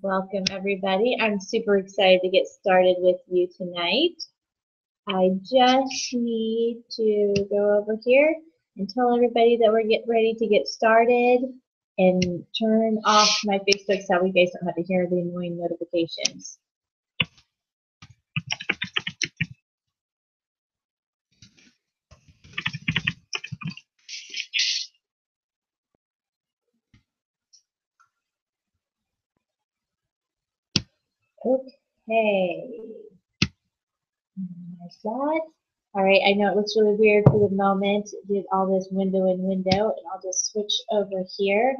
Welcome, everybody. I'm super excited to get started with you tonight. I just need to go over here and tell everybody that we're getting ready to get started and turn off my Facebook so you guys don't have to hear the annoying notifications. Okay. There's that. All right, I know it looks really weird for the moment. Did all this window and window, and I'll just switch over here,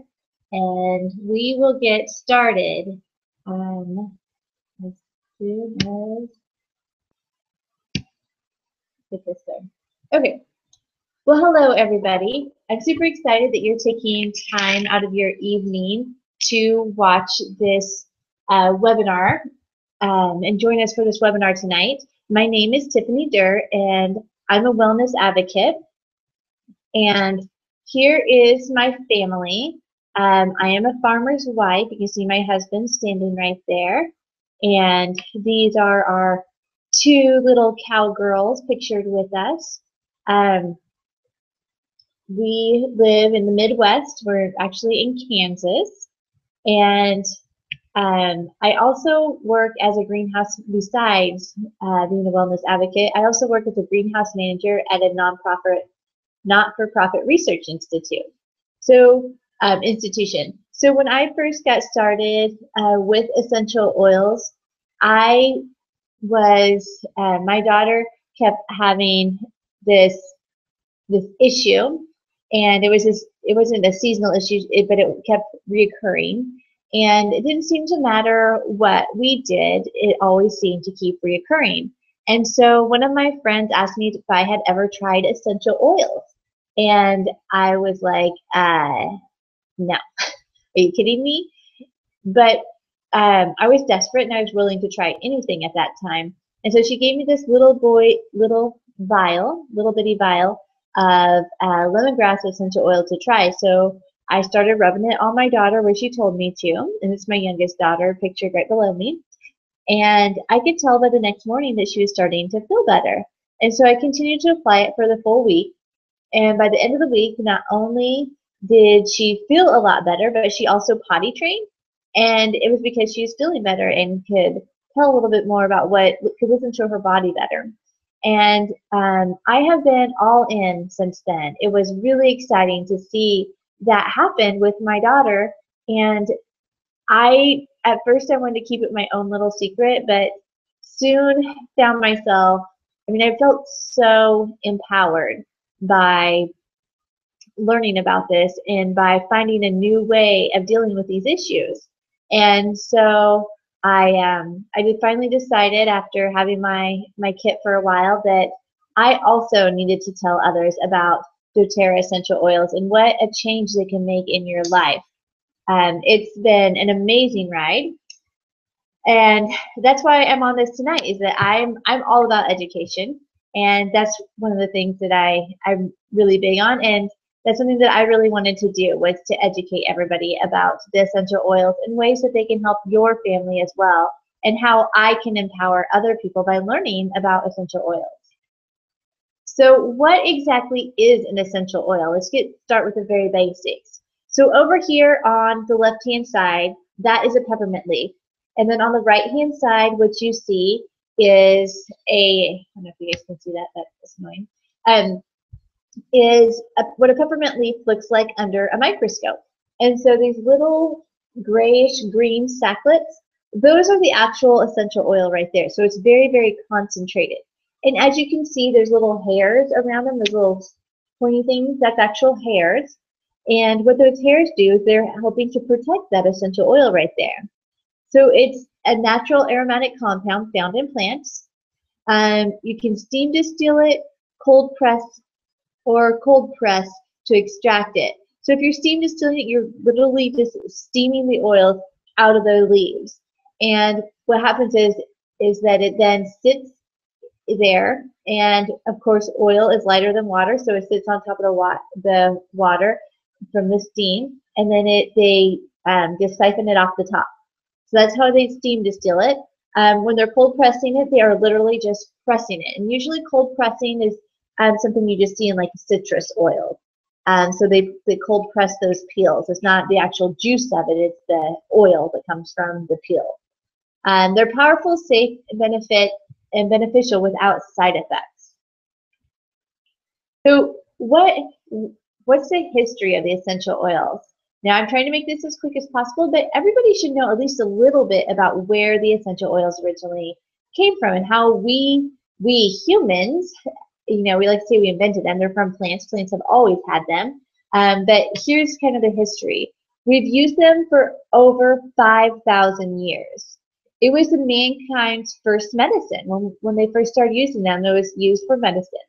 and we will get started as soon as get this done. Okay. Well, hello, everybody. I'm super excited that you're taking time out of your evening to watch this webinar and join us for this webinar tonight. My name is Tiffany Durr, and I'm a wellness advocate. And here is my family. I am a farmer's wife. You can see my husband standing right there. And these are our two little cowgirls pictured with us. We live in the Midwest. We're actually in Kansas. And I also work as a greenhouse, besides being a wellness advocate, I also work as a greenhouse manager at a not-for-profit research institute. So, institution. So when I first got started with essential oils, my daughter kept having this issue, and it wasn't a seasonal issue, but it kept reoccurring. And it didn't seem to matter what we did, it always seemed to keep reoccurring. And so one of my friends asked me if I had ever tried essential oils. And I was like, no. Are you kidding me? But I was desperate and I was willing to try anything at that time. And so she gave me this little bitty vial of lemongrass essential oil to try. So I started rubbing it on my daughter where she told me to, and it's my youngest daughter pictured right below me. And I could tell by the next morning that she was starting to feel better. And so I continued to apply it for the full week. And by the end of the week, not only did she feel a lot better, but she also potty trained. And it was because she was feeling better and could tell a little bit more about could listen to her body better. And I have been all in since then. It was really exciting to see that happened with my daughter. And at first I wanted to keep it my own little secret, but soon found myself, I felt so empowered by learning about this and by finding a new way of dealing with these issues. And so I finally decided, after having my kit for a while, that I also needed to tell others about doTERRA essential oils and what a change they can make in your life. It's been an amazing ride, and that's why I'm on this tonight. Is that I'm all about education, and that's one of the things that I'm really big on, and that's something that I really wanted to do, was to educate everybody about the essential oils and ways that they can help your family as well, and how I can empower other people by learning about essential oils. So what exactly is an essential oil? Let's start with the very basics. So over here on the left-hand side, that is a peppermint leaf. And then on the right-hand side, what you see is I don't know if you guys can see that, that's annoying, what a peppermint leaf looks like under a microscope. And so these little grayish green sacklets, those are the actual essential oil right there. So it's very, very concentrated. And as you can see, there's little hairs around them, those little pointy things, that's actual hairs. And what those hairs do is they're helping to protect that essential oil right there. So it's a natural aromatic compound found in plants. You can steam distill it, cold press to extract it. So if you're steam distilling it, you're literally just steaming the oil out of the leaves. And what happens is that it then sits there, and of course oil is lighter than water, so it sits on top of the water from the steam, and then they just siphon it off the top. So that's how they steam distill it. When they're cold pressing it, they are literally just pressing it. And usually cold pressing is something you just see in like citrus oil. So they cold press those peels. It's not the actual juice of it, it's the oil that comes from the peel. They're powerful, safe, and beneficial without side effects. So what's the history of the essential oils? Now I'm trying to make this as quick as possible, but everybody should know at least a little bit about where the essential oils originally came from and how we humans, we like to say we invented them. They're from plants. Plants have always had them. But here's kind of the history. We've used them for over 5,000 years. It was mankind's first medicine. When they first started using them, it was used for medicine.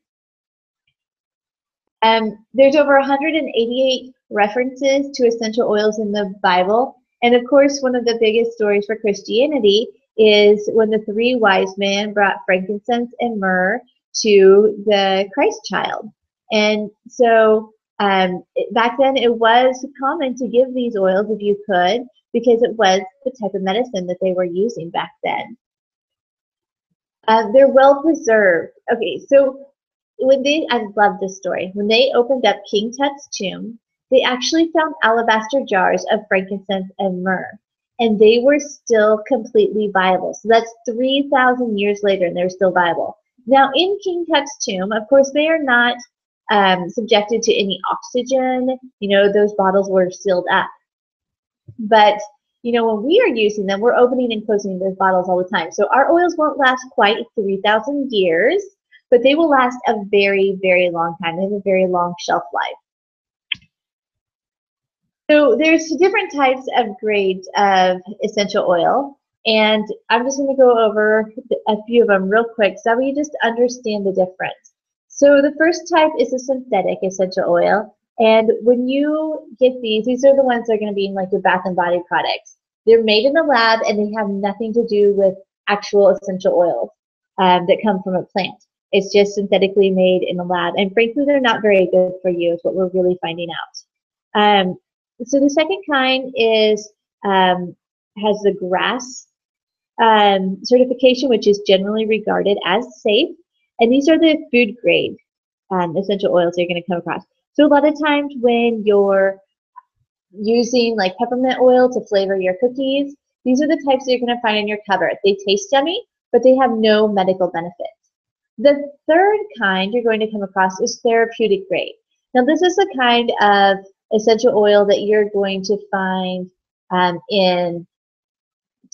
There's over 188 references to essential oils in the Bible. And of course, one of the biggest stories for Christianity is when the three wise men brought frankincense and myrrh to the Christ child. And so back then it was common to give these oils if you could, because it was the type of medicine that they were using back then. They're well preserved. Okay, so I love this story. When they opened up King Tut's tomb, they actually found alabaster jars of frankincense and myrrh, and they were still completely viable. So that's 3,000 years later, and they're still viable. Now, in King Tut's tomb, of course, they are not subjected to any oxygen. Those bottles were sealed up. But when we are using them, we're opening and closing those bottles all the time. So our oils won't last quite 3,000 years. But they will last a very, very long time. They have a very long shelf life. So there's different types of grades of essential oil, and I'm just going to go over a few of them real quick so that we just understand the difference. So the first type is a synthetic essential oil, and when you get these are the ones that are going to be in like your bath and body products. They're made in the lab, and they have nothing to do with actual essential oils that come from a plant. It's just synthetically made in the lab. And frankly, they're not very good for you is what we're really finding out. So the second kind is has the GRAS certification, which is generally regarded as safe. And these are the food grade essential oils you're going to come across. So a lot of times when you're using like peppermint oil to flavor your cookies, these are the types that you're going to find in your cupboard. They taste yummy, but they have no medical benefits. The third kind you're going to come across is therapeutic grade. Now, this is the kind of essential oil that you're going to find in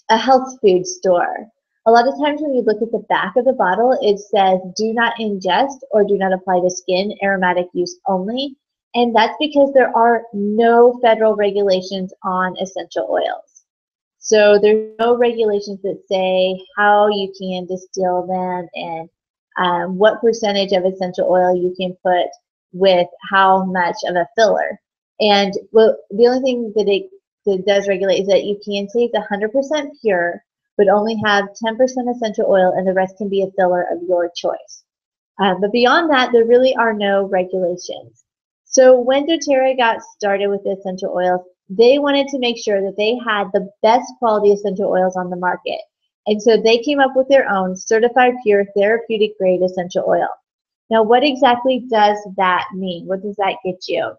a health food store. A lot of times when you look at the back of the bottle, it says, do not ingest or do not apply to skin, aromatic use only. And that's because there are no federal regulations on essential oils. So there's no regulations that say how you can distill them and what percentage of essential oil you can put with how much of a filler. And well, the only thing that it does regulate is that you can say it's 100% pure, but only have 10% essential oil, and the rest can be a filler of your choice. But beyond that, there really are no regulations. So when doTERRA got started with the essential oils, they wanted to make sure that they had the best quality essential oils on the market. And so they came up with their own certified pure therapeutic grade essential oil. Now, what exactly does that mean? What does that get you?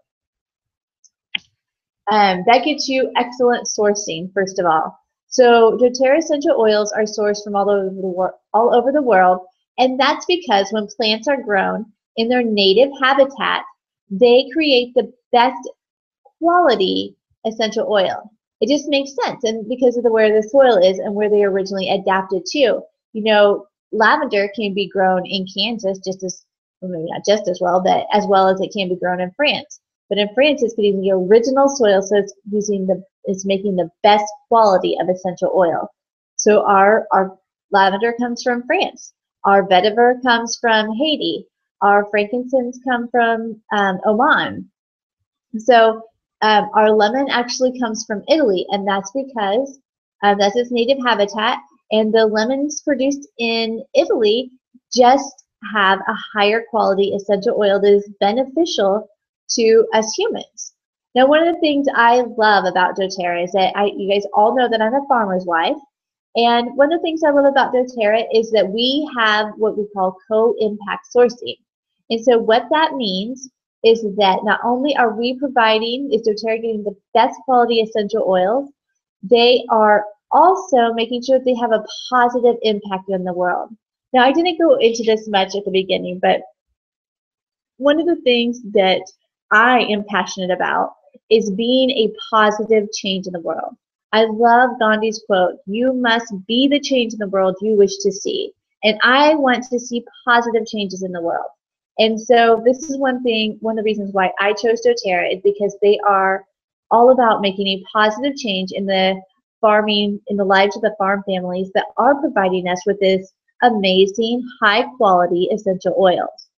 That gets you excellent sourcing, first of all. So doTERRA essential oils are sourced from all over the world, and that's because when plants are grown in their native habitat, they create the best quality essential oil. It just makes sense, and because of where the soil is and where they originally adapted to. Lavender can be grown in Kansas just as, well, maybe not just as well, but as well as it can be grown in France. But in France, it's getting the original soil, so it's making the best quality of essential oil. So our lavender comes from France. Our vetiver comes from Haiti. Our frankincense come from Oman. So our lemon actually comes from Italy, and that's because that's its native habitat, and the lemons produced in Italy just have a higher quality essential oil that is beneficial to us humans. Now, one of the things I love about doTERRA is that you guys all know that I'm a farmer's wife. And one of the things I love about doTERRA is that we have what we call co-impact sourcing. And so what that means is that not only are we providing, is doTERRA getting the best quality essential oils, they are also making sure that they have a positive impact on the world. Now, I didn't go into this much at the beginning, but one of the things that I am passionate about is being a positive change in the world. I love Gandhi's quote, "You must be the change in the world you wish to see." And I want to see positive changes in the world. And so this is one of the reasons why I chose doTERRA is because they are all about making a positive change in the farming, in the lives of the farm families that are providing us with this amazing, high quality essential oils.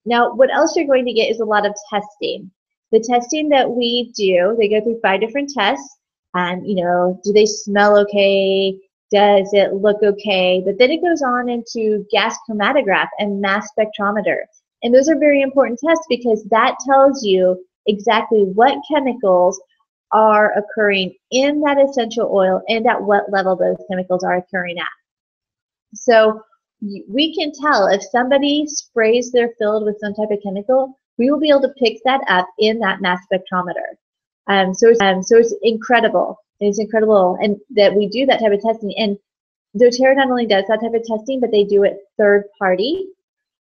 Now, what else you're going to get is a lot of testing. The testing that we do, they go through 5 different tests. Do they smell okay? Does it look okay? But then it goes on into gas chromatograph and mass spectrometer. And those are very important tests because that tells you exactly what chemicals are occurring in that essential oil and at what level those chemicals are occurring at. So we can tell if somebody sprays their field with some type of chemical, we will be able to pick that up in that mass spectrometer. So it's incredible. It's incredible, and that we do that type of testing. And doTERRA not only does that type of testing, but they do it third party.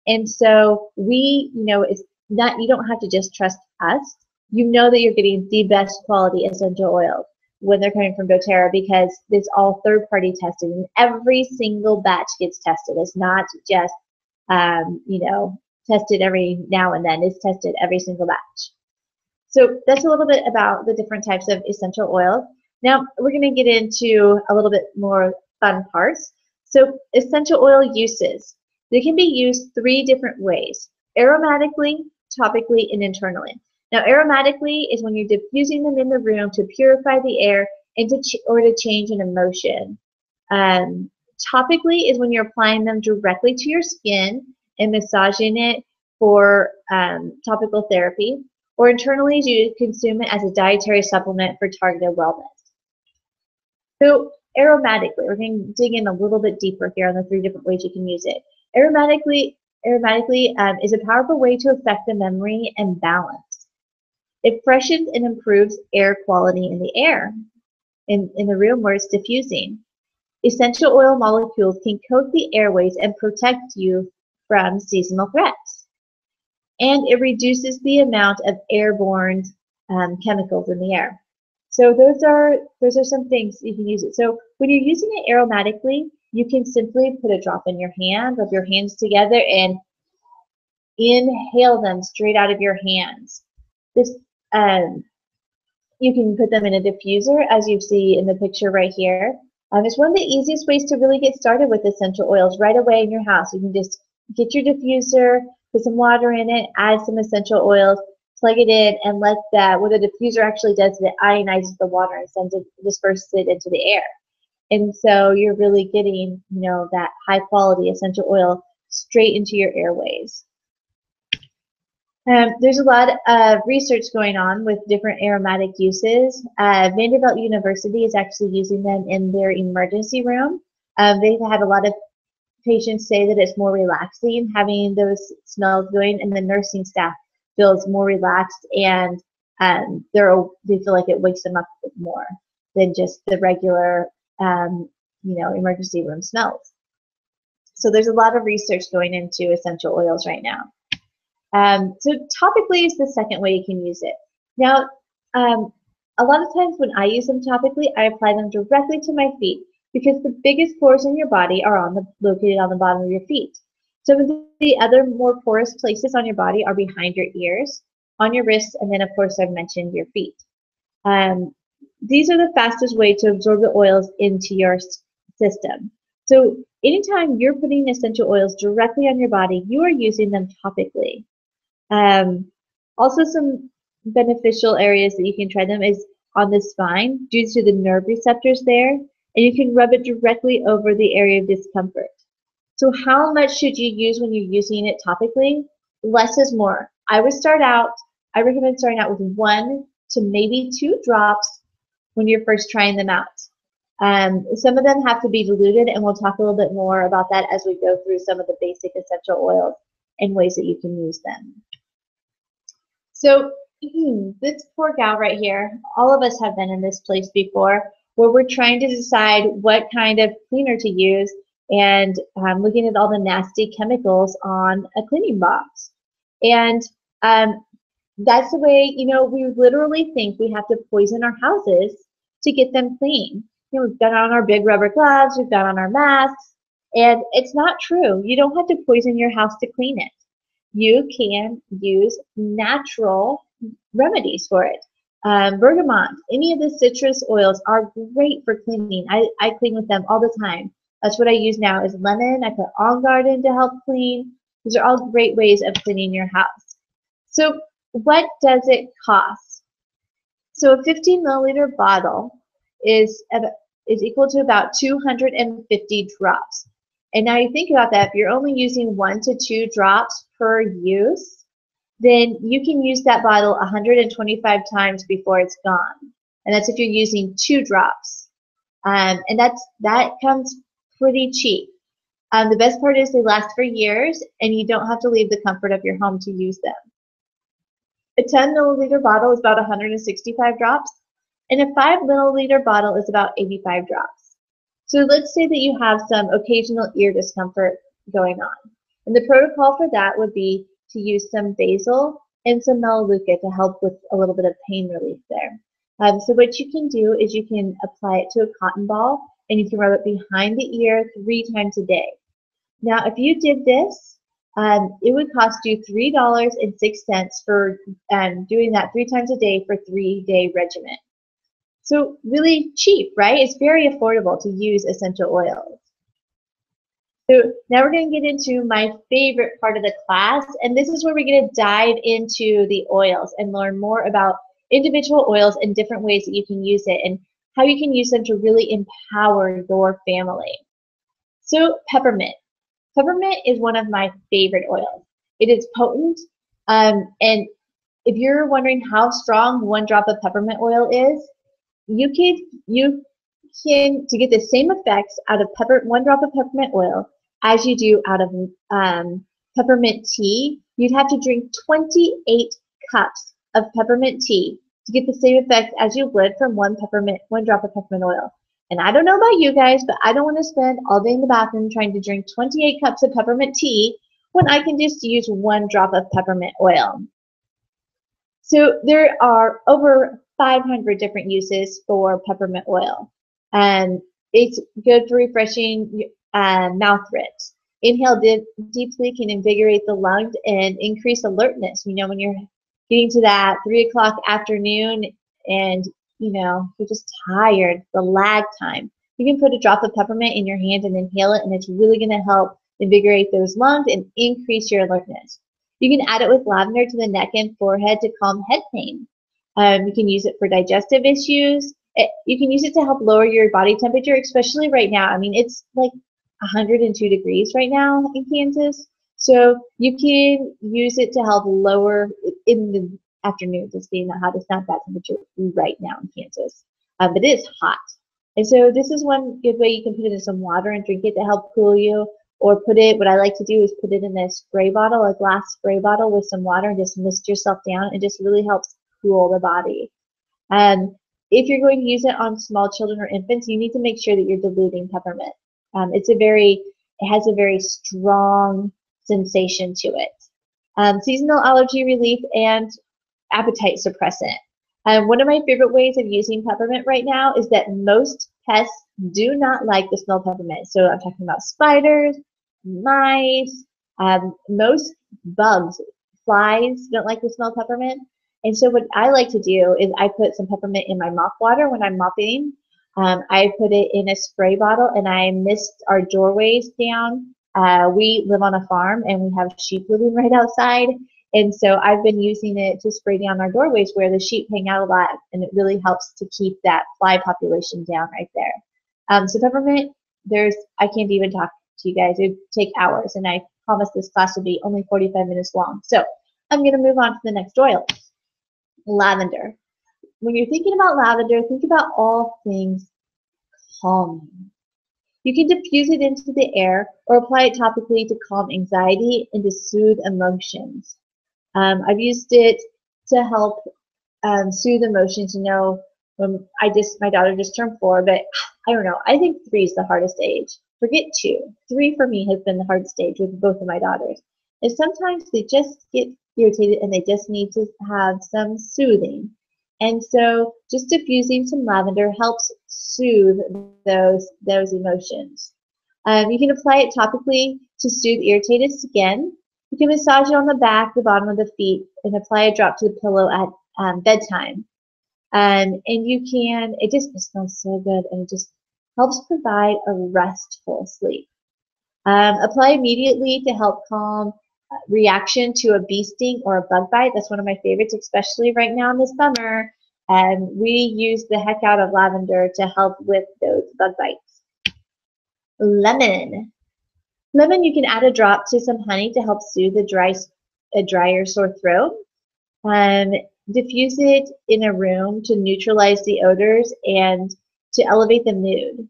And so it's not, you don't have to just trust us. You know that you're getting the best quality essential oils when they're coming from doTERRA because it's all third-party tested, and every single batch gets tested. It's not just, tested every now and then. It's tested every single batch. So that's a little bit about the different types of essential oils. Now we're going to get into a little bit more fun parts. So essential oil uses. They can be used 3 different ways: aromatically, topically, and internally. Now, aromatically is when you're diffusing them in the room to purify the air and to change an emotion. Topically is when you're applying them directly to your skin and massaging it for topical therapy. Or internally, you consume it as a dietary supplement for targeted wellness. So, aromatically, we're going to dig in a little bit deeper here on the 3 different ways you can use it. Aromatically is a powerful way to affect the memory and balance. It freshens and improves air quality in the air, in the room where it's diffusing. Essential oil molecules can coat the airways and protect you from seasonal threats. And it reduces the amount of airborne chemicals in the air. So those are some things you can use it. So when you're using it aromatically, you can simply put a drop in your hand, rub your hands together, and inhale them straight out of your hands. You can put them in a diffuser, as you see in the picture right here. It's one of the easiest ways to really get started with essential oils right away in your house. You can just get your diffuser, put some water in it, add some essential oils, plug it in, and let that, what the diffuser actually does is it ionizes the water and disperses it into the air. And so you're really getting, that high quality essential oil straight into your airways. There's a lot of research going on with different aromatic uses. Vanderbilt University is actually using them in their emergency room. They've had a lot of patients say that it's more relaxing having those smells going, and the nursing staff feels more relaxed, and they feel like it wakes them up more than just the regular, emergency room smells. So there's a lot of research going into essential oils right now. So topically is the second way you can use it. Now, a lot of times when I use them topically, I apply them directly to my feet because the biggest pores in your body are located on the bottom of your feet. Some of the other more porous places on your body are behind your ears, on your wrists, and then of course I've mentioned your feet. These are the fastest way to absorb the oils into your system. So anytime you're putting essential oils directly on your body, you are using them topically. Also, some beneficial areas that you can try them is on the spine due to the nerve receptors there, and you can rub it directly over the area of discomfort. So how much should you use when you're using it topically? Less is more. I would start out I recommend starting out with 1 to maybe 2 drops when you're first trying them out. Some of them have to be diluted, and we'll talk a little bit more about that as we go through some of the basic essential oils and ways that you can use them. So this poor gal right here, all of us have been in this place before where we're trying to decide what kind of cleaner to use and looking at all the nasty chemicals on a cleaning box. And that's the way, you know, we literally think we have to poison our houses to get them clean. You know, we've got on our big rubber gloves, we've got on our masks, and it's not true. You don't have to poison your house to clean it. You can use natural remedies for it. Bergamot, any of the citrus oils are great for cleaning. I clean with them all the time. That's what I use now is lemon. I put On Guard in to help clean. These are all great ways of cleaning your house. So what does it cost? So a 15 milliliter bottle is equal to about 250 drops. And now you think about that, if you're only using 1 to 2 drops per use, then you can use that bottle 125 times before it's gone. And that's if you're using 2 drops. And that comes pretty cheap. The best part is they last for years, and you don't have to leave the comfort of your home to use them. A 10 milliliter bottle is about 165 drops, and a 5 milliliter bottle is about 85 drops. So let's say that you have some occasional ear discomfort going on. And the protocol for that would be to use some basil and some melaleuca to help with a little bit of pain relief there. So what you can do is you can apply it to a cotton ball, and you can rub it behind the ear 3 times a day. Now, if you did this, it would cost you $3.06 for doing that 3 times a day for 3-day regimen. So really cheap, right? It's very affordable to use essential oils. So now we're going to get into my favorite part of the class, and this is where we're going to dive into the oils and learn more about individual oils and different ways that you can use it and how you can use them to really empower your family. So peppermint. Peppermint is one of my favorite oils. It is potent, and if you're wondering how strong 1 drop of peppermint oil is, you can to get the same effects out of 1 drop of peppermint oil as you do out of peppermint tea. You'd have to drink 28 cups of peppermint tea to get the same effect as you would from 1 drop of peppermint oil. And I don't know about you guys, but I don't want to spend all day in the bathroom trying to drink 28 cups of peppermint tea when I can just use 1 drop of peppermint oil. So there are over 500 different uses for peppermint oil. It's good for refreshing mouth rinse. Inhale deeply can invigorate the lungs and increase alertness. You know, when you're getting to that 3 o'clock afternoon and you know, you're just tired, the lag time. You can put a drop of peppermint in your hand and inhale it, and it's really going to help invigorate those lungs and increase your alertness. You can add it with lavender to the neck and forehead to calm head pain. You can use it for digestive issues. You can use it to help lower your body temperature, especially right now. I mean, it's like 102 degrees right now in Kansas. So you can use it to help lower in the afternoons. It's being the hottest, not that temperature right now in Kansas. But it is hot. And so this is one good way you can put it in some water and drink it to help cool you. Or put it, what I like to do is put it in a spray bottle, a glass spray bottle with some water and just mist yourself down. It just really helps cool the body. If you're going to use it on small children or infants, you need to make sure that you're diluting peppermint. It has a very strong sensation to it. Seasonal allergy relief and appetite suppressant. One of my favorite ways of using peppermint right now is that most pests do not like the smell of peppermint. So I'm talking about spiders, mice, most bugs, flies don't like the smell of peppermint. And so what I like to do is I put some peppermint in my mop water when I'm mopping. I put it in a spray bottle and I mist our doorways down. We live on a farm and we have sheep living right outside. And so I've been using it to spray down our doorways where the sheep hang out a lot, and it really helps to keep that fly population down right there. So peppermint, I can't even talk to you guys. It would take hours, and I promise this class will be only 45 minutes long. So I'm going to move on to the next oil. Lavender. When you're thinking about lavender, think about all things calming. You can diffuse it into the air or apply it topically to calm anxiety and to soothe emotions. I've used it to help soothe emotions. You know, when my daughter just turned 4, but I don't know. I think 3 is the hardest age. Forget 2. 3 for me has been the hardest age with both of my daughters. And sometimes they just get irritated and they just need to have some soothing. And so just diffusing some lavender helps soothe those emotions. You can apply it topically to soothe irritated skin. You can massage it on the back, the bottom of the feet, and apply a drop to the pillow at bedtime. And it smells so good, and it just helps provide a restful sleep. Apply immediately to help calm reaction to a bee sting or a bug bite. That's one of my favorites, especially right now in the summer. And we use the heck out of lavender to help with those bug bites. Lemon. Lemon, you can add a drop to some honey to help soothe a drier sore throat. Diffuse it in a room to neutralize the odors and to elevate the mood.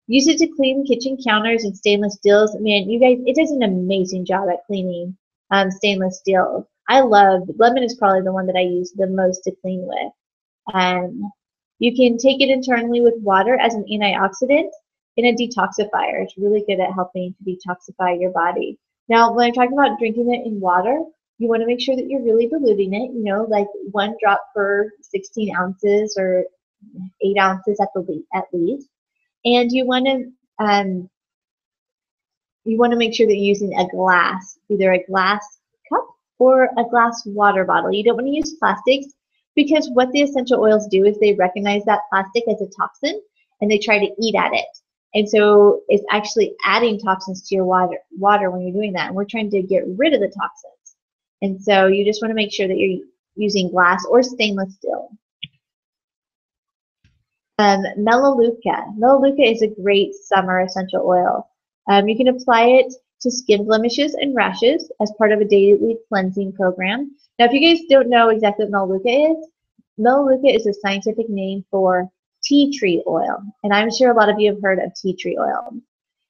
Use it to clean kitchen counters and stainless steels. Man, you guys, it does an amazing job at cleaning stainless steel. Lemon is probably the one that I use the most to clean with. You can take it internally with water as an antioxidant and a detoxifier. It's really good at helping to detoxify your body. Now, when I'm talking about drinking it in water, you want to make sure that you're really diluting it, you know, like 1 drop per 16 ounces or 8 ounces at least. And you want to make sure that you're using a glass, either a glass cup or a glass water bottle. You don't want to use plastics because what the essential oils do is they recognize that plastic as a toxin and they try to eat at it. And so it's actually adding toxins to your water when you're doing that. And we're trying to get rid of the toxins. And so you just want to make sure that you're using glass or stainless steel. Melaleuca. Melaleuca is a great summer essential oil. You can apply it to skin blemishes and rashes as part of a daily cleansing program. Now, if you guys don't know exactly what Melaleuca is a scientific name for tea tree oil. And I'm sure a lot of you have heard of tea tree oil.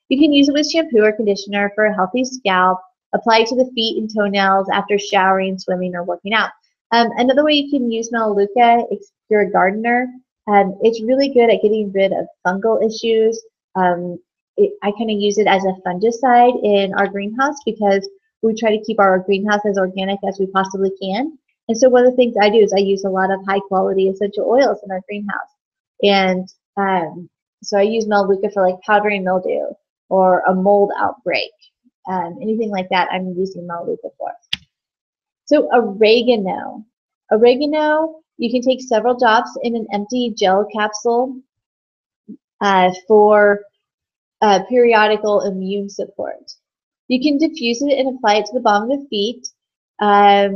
You can use it with shampoo or conditioner for a healthy scalp. Apply it to the feet and toenails after showering, swimming, or working out. Another way you can use Melaleuca, if you're a gardener, it's really good at getting rid of fungal issues. I kind of use it as a fungicide in our greenhouse because we try to keep our greenhouse as organic as we possibly can. And so one of the things I do is I use a lot of high quality essential oils in our greenhouse. And so I use Melaleuca for like powdery mildew or a mold outbreak. Anything like that, I'm using Melaleuca for. So oregano. Oregano, you can take several drops in an empty gel capsule for periodical immune support. You can diffuse it and apply it to the bottom of the feet. Not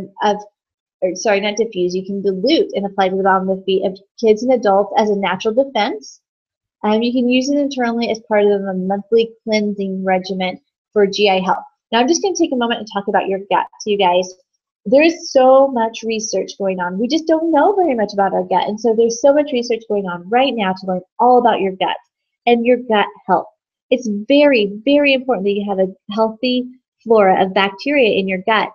diffuse, you can dilute and apply to the bottom of the feet of kids and adults as a natural defense. You can use it internally as part of a monthly cleansing regimen for GI health. Now I'm just going to take a moment and talk about your gut to you guys. There is so much research going on. We just don't know very much about our gut. And so there's so much research going on right now to learn all about your gut and your gut health. It's very, very important that you have a healthy flora of bacteria in your gut.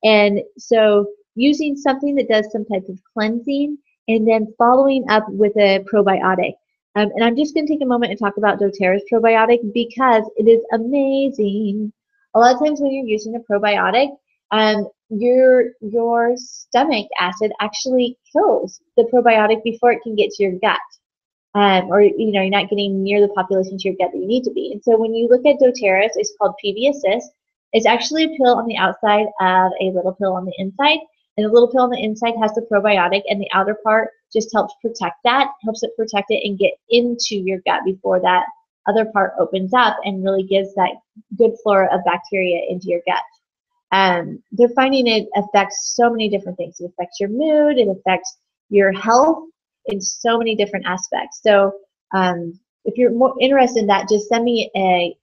And so using something that does some type of cleansing and then following up with a probiotic. And I'm just going to take a moment and talk about doTERRA's probiotic because it is amazing. A lot of times when you're using a probiotic, your stomach acid actually kills the probiotic before it can get to your gut. Or you're not getting near the population to your gut that you need to be. And so when you look at doTERRA's, it's called PB Assist. It's actually a pill on the outside of a little pill on the inside. And the little pill on the inside has the probiotic, and the outer part just helps it protect it and get into your gut before that other part opens up and really gives that good flora of bacteria into your gut. They're finding it affects so many different things. It affects your mood, it affects your health in so many different aspects. So if you're more interested in that, just send me a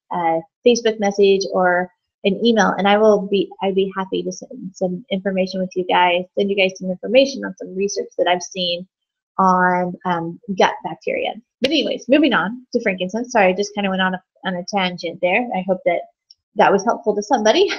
Facebook message or an email, and I'd be happy to send some information with you guys, send you guys some information on some research that I've seen on gut bacteria. But anyways, moving on to frankincense. Sorry, I just kind of went on a tangent there. I hope that that was helpful to somebody.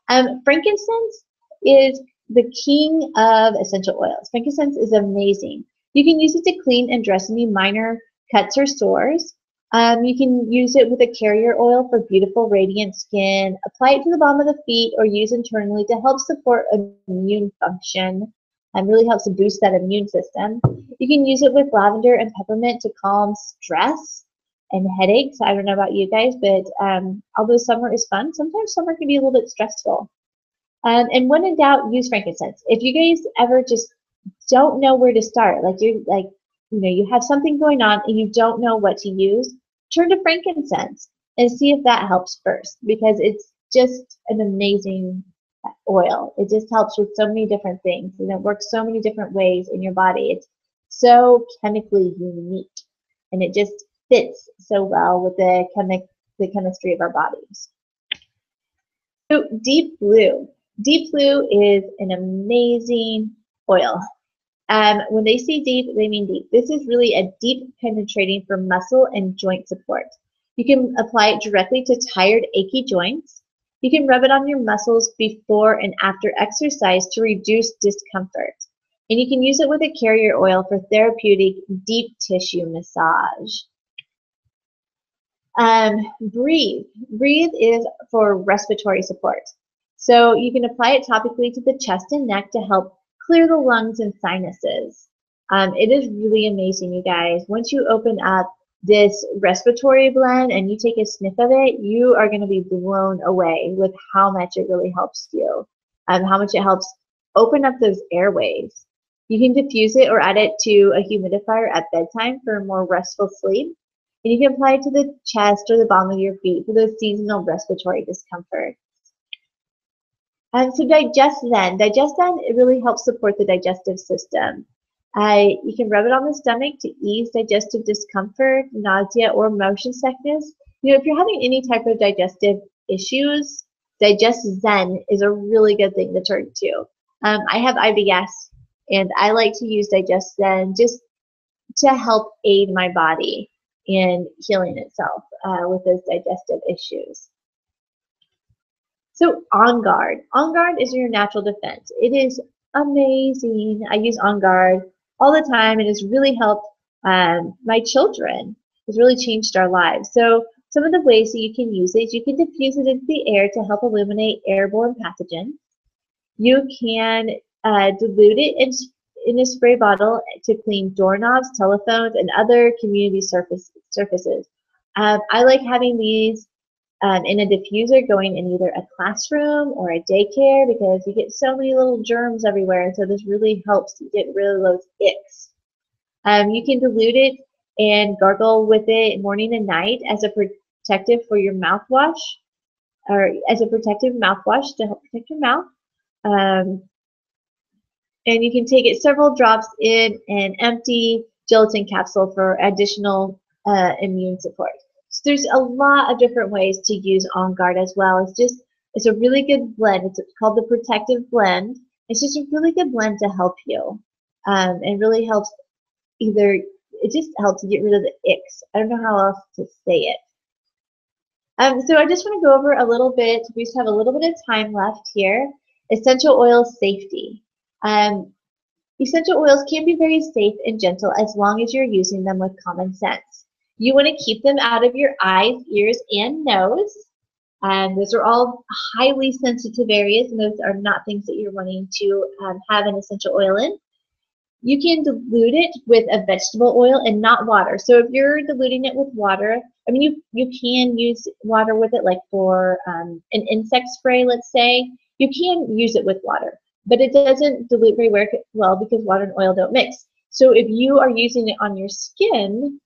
Frankincense is the king of essential oils. Frankincense is amazing. You can use it to clean and dress any minor cuts or sores. You can use it with a carrier oil for beautiful, radiant skin. Apply it to the bottom of the feet or use internally to help support immune function and really helps to boost that immune system. You can use it with lavender and peppermint to calm stress and headaches. I don't know about you guys, but although summer is fun, sometimes summer can be a little bit stressful. And when in doubt, use frankincense. If you guys ever just don't know where to start, you have something going on and you don't know what to use, turn to frankincense and see if that helps first, because it's just an amazing oil. It just helps with so many different things, and it works so many different ways in your body. It's so chemically unique, and it just fits so well with the chemistry of our bodies. So deep blue. Deep blue is an amazing oil. When they say deep, they mean deep. This is really a deep penetrating for muscle and joint support. You can apply it directly to tired, achy joints. You can rub it on your muscles before and after exercise to reduce discomfort. And you can use it with a carrier oil for therapeutic deep tissue massage. Breathe. Breathe is for respiratory support. So you can apply it topically to the chest and neck to help clear the lungs and sinuses. It is really amazing, you guys. Once you open up this respiratory blend and you take a sniff of it, you are going to be blown away with how much it really helps you, how much it helps open up those airways. You can diffuse it or add it to a humidifier at bedtime for a more restful sleep. And you can apply it to the chest or the bottom of your feet for those seasonal respiratory discomfort. So Digest Zen. Digest Zen, it really helps support the digestive system. You can rub it on the stomach to ease digestive discomfort, nausea, or motion sickness. If you're having any type of digestive issues, Digest Zen is a really good thing to turn to. I have IBS, and I like to use Digest Zen just to help aid my body in healing itself with those digestive issues. So On Guard. On Guard is your natural defense. It is amazing. I use On Guard all the time, and it's really helped my children. It's really changed our lives. So some of the ways that you can use it, you can diffuse it into the air to help eliminate airborne pathogens. You can dilute it in a spray bottle to clean doorknobs, telephones, and other community surfaces. I like having these in a diffuser going in either a classroom or a daycare, because you get so many little germs everywhere, and so this really helps to get rid of those icks. You can dilute it and gargle with it morning and night as a protective for your mouthwash, or as a protective mouthwash to help protect your mouth. And you can take it several drops in an empty gelatin capsule for additional immune support. So there's a lot of different ways to use On Guard as well. It's a really good blend. It's called the Protective Blend. It's just a really good blend to help you. And really helps it just helps get rid of the icks. I don't know how else to say it. So I just want to go over a little bit. We just have a little bit of time left here. Essential oil safety. Essential oils can be very safe and gentle as long as you're using them with common sense. You want to keep them out of your eyes, ears, and nose. Those are all highly sensitive areas, and those are not things that you're wanting to have an essential oil in. You can dilute it with a vegetable oil and not water. So if you're diluting it with water, I mean, you can use water with it, like for an insect spray, let's say. You can use it with water, but it doesn't dilute very well because water and oil don't mix. So if you are using it on your skin,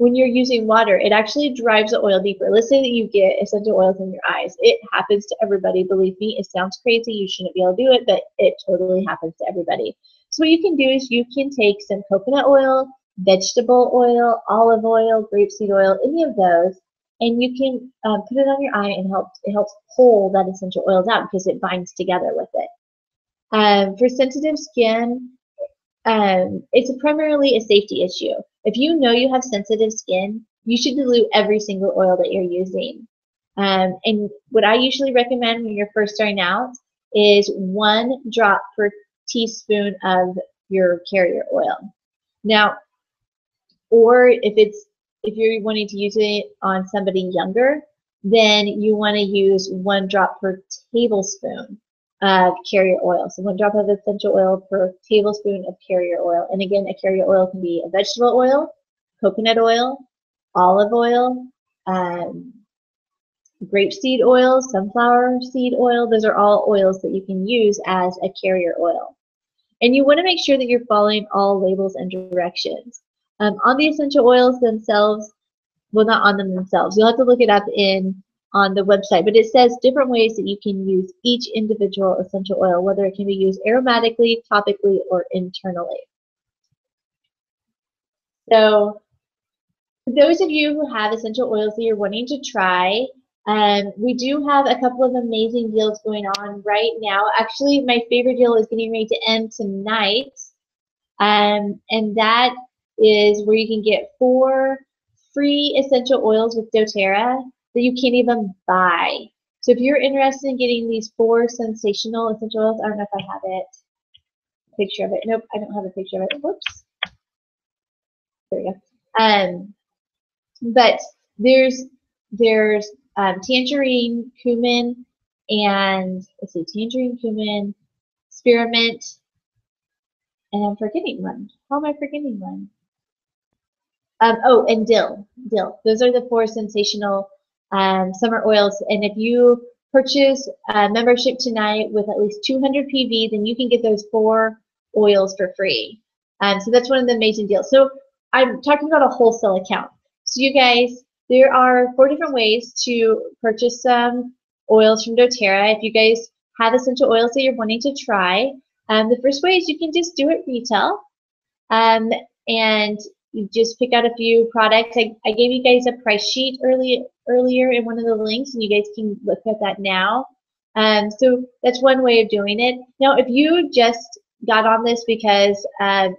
when you're using water, it actually drives the oil deeper. Let's say that you get essential oils in your eyes. It happens to everybody. Believe me, it sounds crazy. You shouldn't be able to do it, but it totally happens to everybody. So what you can do is you can take some coconut oil, vegetable oil, olive oil, grapeseed oil, any of those, and you can put it on your eye and it helps pull that essential oils out because it binds together with it. For sensitive skin, it's primarily a safety issue. If you know you have sensitive skin, you should dilute every single oil that you're using. And what I usually recommend when you're first starting out is 1 drop per teaspoon of your carrier oil. Now, or if you're wanting to use it on somebody younger, then you want to use 1 drop per tablespoon of carrier oil. So 1 drop of essential oil per tablespoon of carrier oil. And again, a carrier oil can be a vegetable oil, coconut oil, olive oil, grapeseed oil, sunflower seed oil. Those are all oils that you can use as a carrier oil. And you want to make sure that you're following all labels and directions. On the essential oils themselves, well, not on them themselves. You'll have to look it up on the website, but it says different ways that you can use each individual essential oil, whether it can be used aromatically, topically, or internally. So for those of you who have essential oils that you're wanting to try, we do have a couple of amazing deals going on right now. Actually, my favorite deal is getting ready to end tonight, and that is where you can get 4 free essential oils with doTERRA that you can't even buy. So if you're interested in getting these 4 sensational essential oils, I don't know if I have it, picture of it. Nope, I don't have a picture of it. Whoops. There we go. But there's tangerine, cumin, and let's see, tangerine, cumin, spearmint, and I'm forgetting one. How am I forgetting one? Oh, and dill. Those are the 4 sensational summer oils. And if you purchase a membership tonight with at least 200 PV, then you can get those 4 oils for free. So that's one of the amazing deals. So I'm talking about a wholesale account. So you guys, there are 4 different ways to purchase some oils from doTERRA. If you guys have essential oils that you're wanting to try, the first way is you can just do it retail. And you just pick out a few products. I gave you guys a price sheet earlier in one of the links, and you guys can look at that now. So that's one way of doing it. Now, if you just got on this because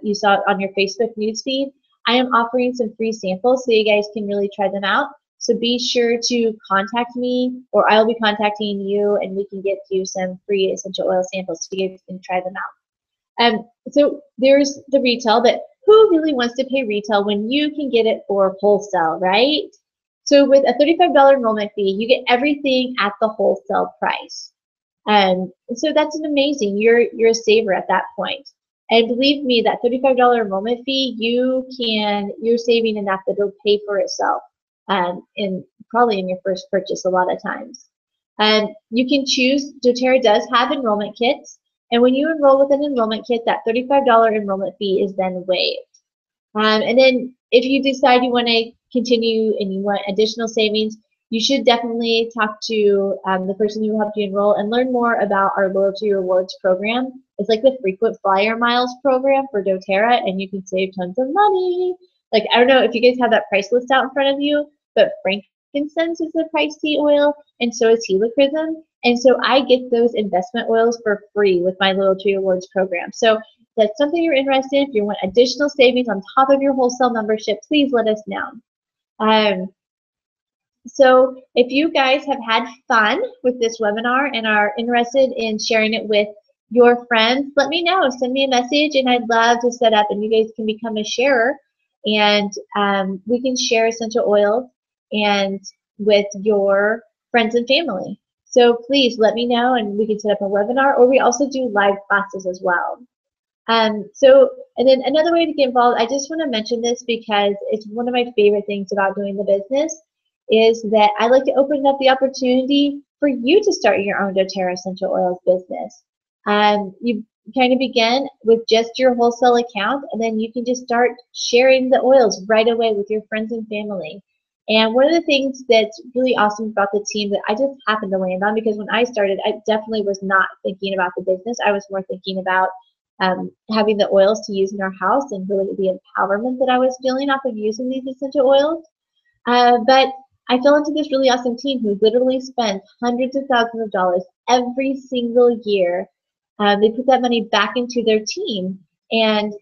you saw it on your Facebook newsfeed, I am offering some free samples so you guys can really try them out. So be sure to contact me, or I'll be contacting you, and we can get you some free essential oil samples so you guys can try them out. So there's the retail, but who really wants to pay retail when you can get it for wholesale, right? So with a $35 enrollment fee, you get everything at the wholesale price. So that's an amazing, you're a saver at that point. And believe me, that $35 enrollment fee, you're saving enough that it'll pay for itself, probably in your first purchase a lot of times. You can choose, doTERRA does have enrollment kits, and when you enroll with an enrollment kit, that $35 enrollment fee is then waived. And then if you decide you want to continue and you want additional savings, you should definitely talk to the person who helped you enroll and learn more about our loyalty rewards program. It's like the frequent flyer miles program for doTERRA, and you can save tons of money. Like, I don't know if you guys have that price list out in front of you, but frankincense is a pricey oil, and so is helichrysum. And so I get those investment oils for free with my loyalty rewards program. So if that's something you're interested in, if you want additional savings on top of your wholesale membership, please let us know. So if you guys have had fun with this webinar and are interested in sharing it with your friends, let me know. Send me a message, and I'd love to set up, and you guys can become a sharer, and we can share essential oils and with your friends and family. So please let me know, and we can set up a webinar, or we also do live classes as well. And then another way to get involved, I just want to mention this because it's one of my favorite things about doing the business, is that I like to open up the opportunity for you to start your own doTERRA essential oils business. You kind of begin with just your wholesale account, and then you can just start sharing the oils right away with your friends and family. And one of the things that's really awesome about the team that I just happened to land on, because when I started, I definitely was not thinking about the business. I was more thinking about having the oils to use in our house and really the empowerment that I was feeling off of using these essential oils. But I fell into this really awesome team who literally spends hundreds of thousands of dollars every single year. They put that money back into their team. And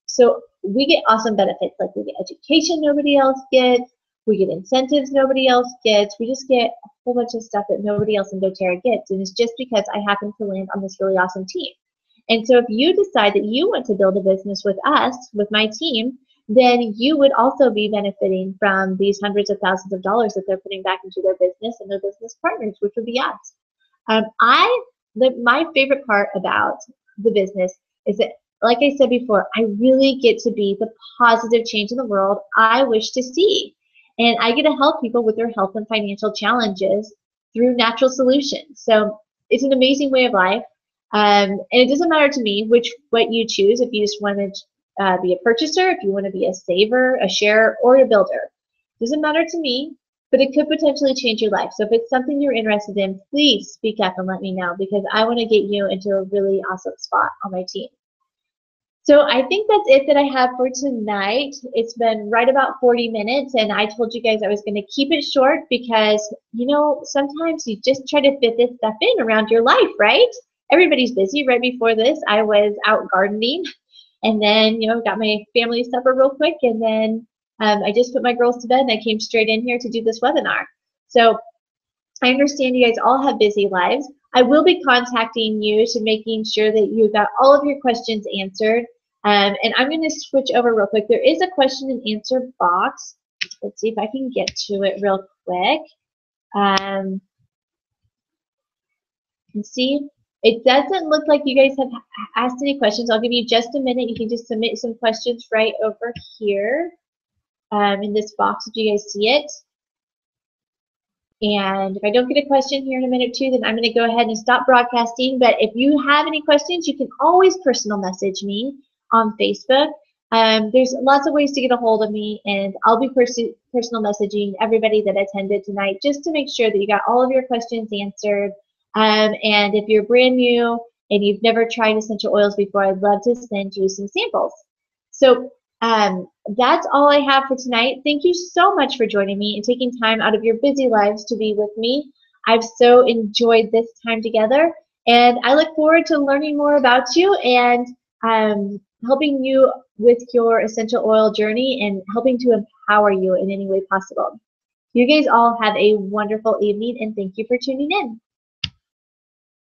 so we get awesome benefits, like we get education nobody else gets, we get incentives nobody else gets, we just get a whole bunch of stuff that nobody else in doTERRA gets, and it's just because I happen to land on this really awesome team. And so if you decide that you want to build a business with us, with my team, then you would also be benefiting from these hundreds of thousands of dollars that they're putting back into their business and their business partners, which would be us. My favorite part about the business is that, like I said before, I really get to be the positive change in the world I wish to see. And I get to help people with their health and financial challenges through natural solutions. So it's an amazing way of life. And it doesn't matter to me what you choose, if you just want to be a purchaser, if you want to be a saver, a sharer, or a builder. It doesn't matter to me, but it could potentially change your life. So if it's something you're interested in, please speak up and let me know, because I want to get you into a really awesome spot on my team. So I think that's it that I have for tonight. It's been right about 40 minutes, and I told you guys I was going to keep it short because, you know, sometimes you just try to fit this stuff in around your life, right? Everybody's busy. Right before this, I was out gardening, and then, you know, got my family supper real quick, and then I just put my girls to bed, and I came straight in here to do this webinar. So I understand you guys all have busy lives. I will be contacting you to making sure that you got all of your questions answered. And I'm going to switch over real quick. There is a question and answer box. Let's see if I can get to it real quick. And see, it doesn't look like you guys have asked any questions. I'll give you just a minute. You can just submit some questions right over here in this box if you guys see it. And if I don't get a question here in a minute or two, then I'm going to go ahead and stop broadcasting. But if you have any questions, you can always personal message me on Facebook. There's lots of ways to get a hold of me, and I'll be personal messaging everybody that attended tonight just to make sure that you got all of your questions answered. And if you're brand new and you've never tried essential oils before, I'd love to send you some samples. So that's all I have for tonight. Thank you so much for joining me and taking time out of your busy lives to be with me. I've so enjoyed this time together, and I look forward to learning more about you and helping you with your essential oil journey and helping to empower you in any way possible. You guys all have a wonderful evening, and thank you for tuning in.